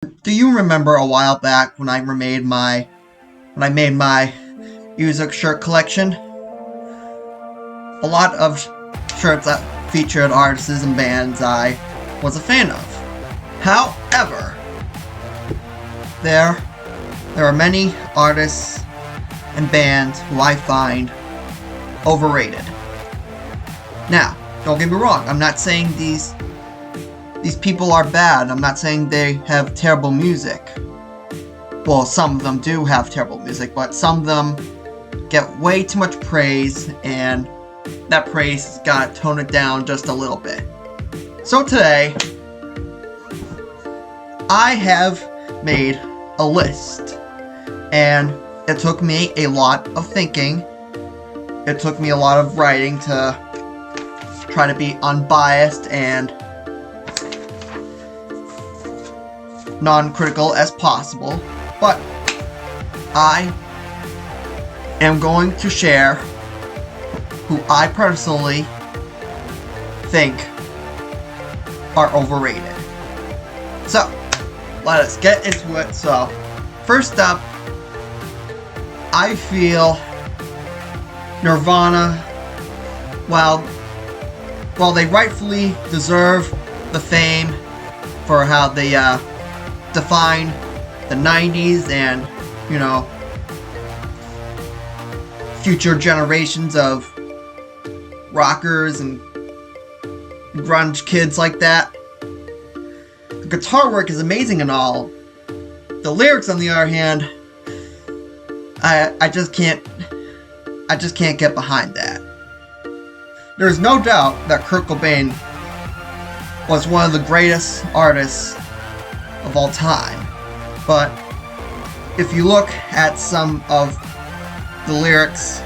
Do you remember a while back when I made my music shirt collection? A lot of shirts that featured artists and bands I was a fan of. However, there are many artists and bands who I find overrated. Now, don't get me wrong, I'm not saying these people are bad. I'm not saying they have terrible music. Well, some of them do have terrible music, but some of them get way too much praise, and that praise has got to tone it down just a little bit. So today, I have made a list, and it took me a lot of thinking. It took me a lot of writing to try to be unbiased and non-critical as possible, but I am going to share who I personally think are overrated. So, let us get into it. So, first up, I feel Nirvana, while they rightfully deserve the fame for how they defined the 90s and, future generations of rockers and grunge kids like that. The guitar work is amazing and all. The lyrics, on the other hand, I just can't get behind that. There's no doubt that Kurt Cobain was one of the greatest artists of all time, but if you look at some of the lyrics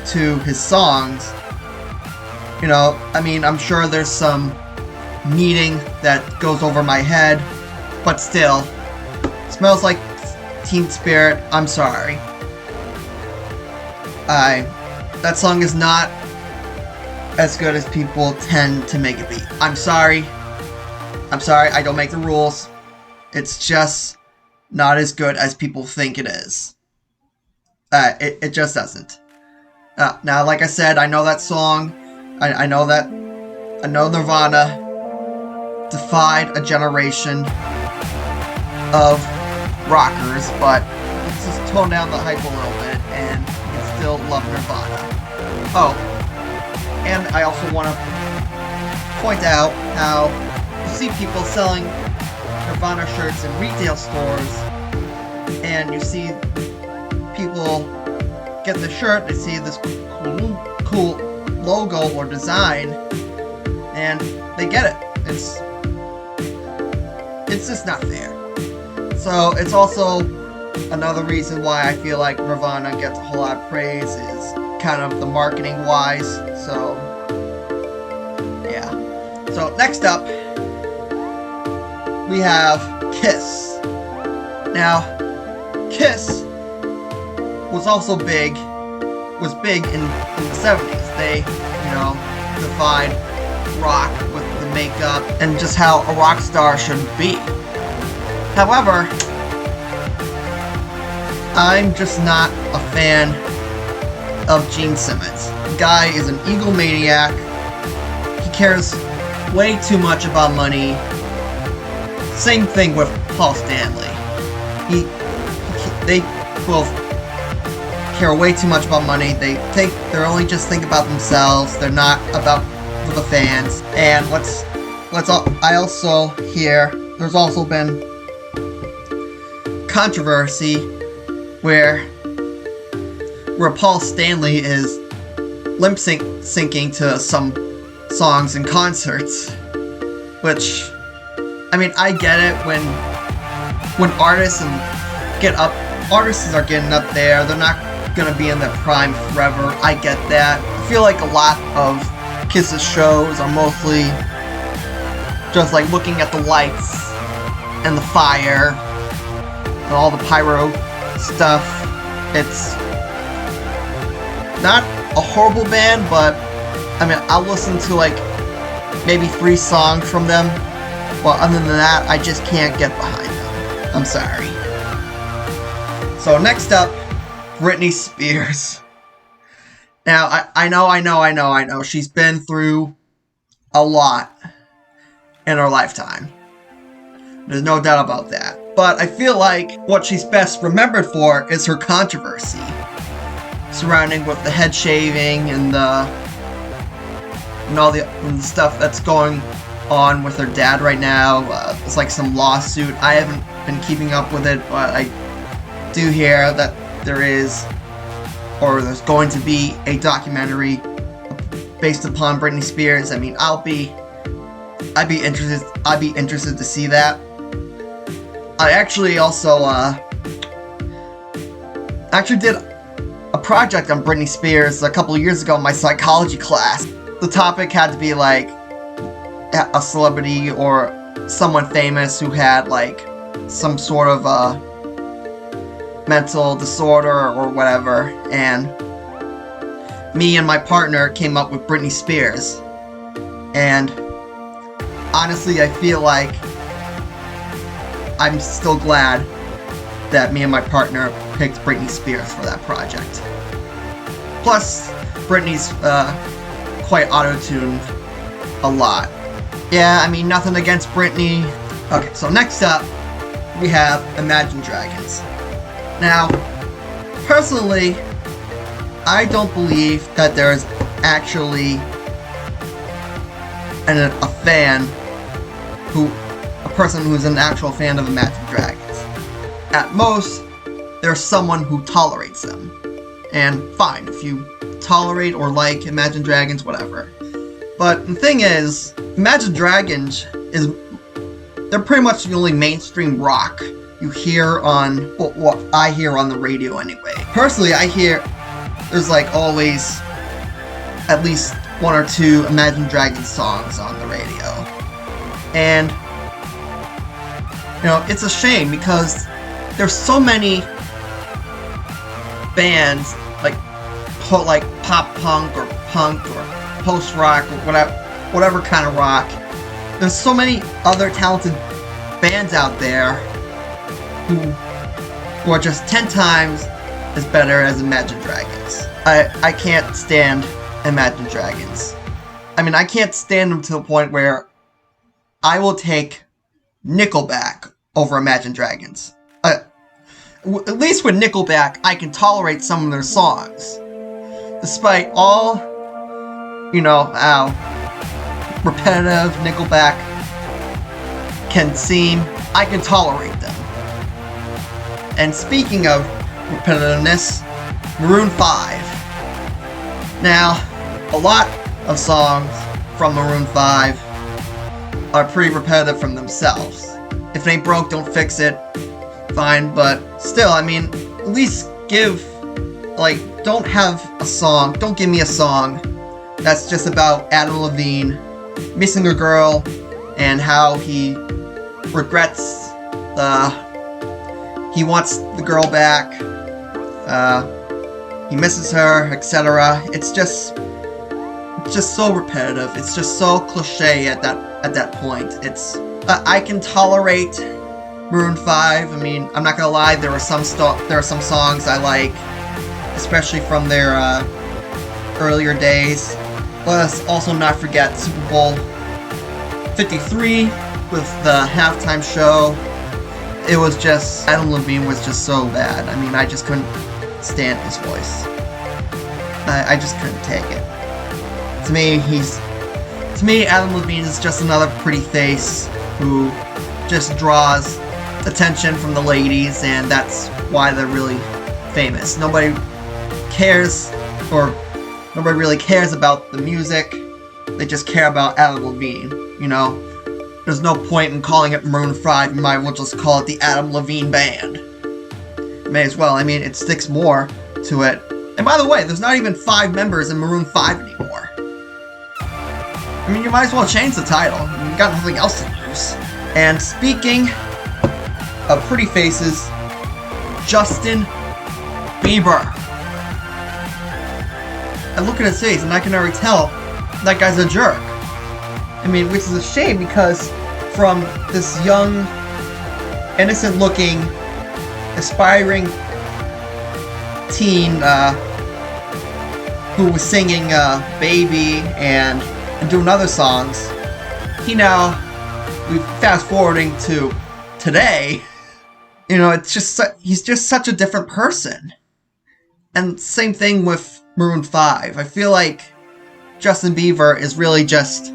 to his songs, I'm sure there's some meaning that goes over my head, but still, Smells Like Teen Spirit, I'm sorry. That song is not as good as people tend to make it be. I'm sorry, I don't make the rules. It's just not as good as people think it is. It just doesn't. Now, like I said, I know that song. I know Nirvana defied a generation of rockers, but let's just tone down the hype a little bit and you can still love Nirvana. Oh, and I also want to point out how you see people selling Nirvana shirts in retail stores, and you see people get the shirt, they see this cool logo or design, and they get it. It's just not fair. So it's also another reason why I feel like Nirvana gets a whole lot of praise is kind of the marketing wise. So yeah. So next up, we have Kiss. Now, Kiss was big in the 70s. They, defined rock with the makeup and just how a rock star should be. However, I'm just not a fan of Gene Simmons. The guy is an egomaniac. He cares way too much about money. Same thing with Paul Stanley. They both care way too much about money. They're only just think about themselves. They're not about the fans. And I also hear there's also been controversy where Paul Stanley is lip syncing to some songs in concerts, which, I get it when artists are getting up there, they're not gonna be in their prime forever. I get that. I feel like a lot of Kiss's shows are mostly just like looking at the lights and the fire and all the pyro stuff. It's not a horrible band, but I'll listen to like maybe 3 songs from them. Well, other than that, I just can't get behind them. I'm sorry. So next up, Britney Spears. Now, I know. She's been through a lot in her lifetime. There's no doubt about that. But I feel like what she's best remembered for is her controversy surrounding with the head shaving and all the stuff that's going on with her dad right now. It's like some lawsuit. I haven't been keeping up with it, but I do hear that there's going to be a documentary based upon Britney Spears. I mean, I'd be interested to see that. I actually also did a project on Britney Spears a couple of years ago in my psychology class. The topic had to be like a celebrity or someone famous who had like some sort of mental disorder or whatever, and me and my partner came up with Britney Spears. And honestly, I feel like I'm still glad that me and my partner picked Britney Spears for that project. Plus, Britney's quite auto-tuned a lot. Yeah, I mean, nothing against Britney. Okay, so next up, we have Imagine Dragons. Now, personally, I don't believe that there is actually a person who's an actual fan of Imagine Dragons. At most, there's someone who tolerates them. And fine, if you tolerate or like Imagine Dragons, whatever. But the thing is, Imagine Dragons they're pretty much the only mainstream rock you hear on, what I hear on the radio anyway. Personally, I hear there's like always at least one or two Imagine Dragons songs on the radio. And, you know, it's a shame because there's so many bands like pop punk or post-rock or whatever kind of rock. There's so many other talented bands out there who are just 10 times as better as Imagine Dragons. I can't stand Imagine Dragons. I mean, I can't stand them to the point where I will take Nickelback over Imagine Dragons. At least with Nickelback, I can tolerate some of their songs. Despite all, you know, how repetitive Nickelback can seem, I can tolerate them. And speaking of repetitiveness, Maroon 5. Now, a lot of songs from Maroon 5 are pretty repetitive from themselves. If it ain't broke, don't fix it. Fine, but still, I mean, at least don't give me a song that's just about Adam Levine missing a girl and how he regrets, he wants the girl back, he misses her, etc. It's just so repetitive. It's just so cliche at that point. I can tolerate Maroon 5. I mean, I'm not gonna lie, there are some songs I like, especially from their earlier days. Let's also not forget Super Bowl 53 with the halftime show. It was just, Adam Levine was just so bad. I mean, I just couldn't stand his voice. I just couldn't take it. To me, Adam Levine is just another pretty face who just draws attention from the ladies, and that's why they're really famous. Nobody really cares about the music. They just care about Adam Levine, you know? There's no point in calling it Maroon 5. You might as well just call it the Adam Levine Band. May as well. I mean, it sticks more to it. And by the way, there's not even 5 members in Maroon 5 anymore. I mean, you might as well change the title. I mean, you got nothing else to lose. And speaking of pretty faces, Justin Bieber. I look at his face and I can already tell that guy's a jerk. I mean, which is a shame because from this young innocent-looking, aspiring teen who was singing Baby and doing other songs. He now, we fast forwarding to today, you know, it's just he's just such a different person. And same thing with Maroon 5. I feel like Justin Bieber is really just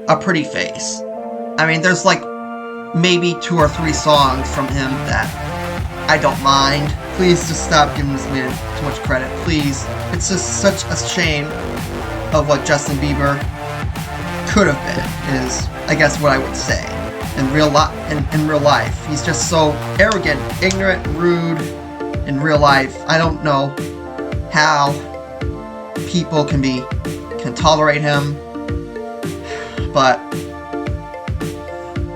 a pretty face. I mean, there's like maybe 2 or 3 songs from him that I don't mind. Please just stop giving this man too much credit, please. It's just such a shame of what Justin Bieber could have been, is I guess what I would say. In real life, he's just so arrogant, ignorant, rude in real life. I don't know how people can tolerate him, but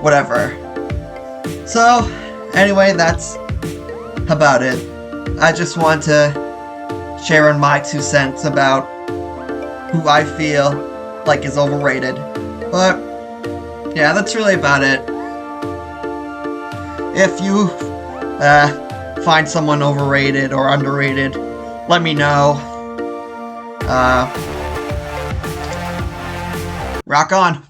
whatever. So anyway, that's about it. I just want to share in my 2 cents about who I feel like is overrated. But yeah, that's really about it. If you find someone overrated or underrated, let me know. Rock on.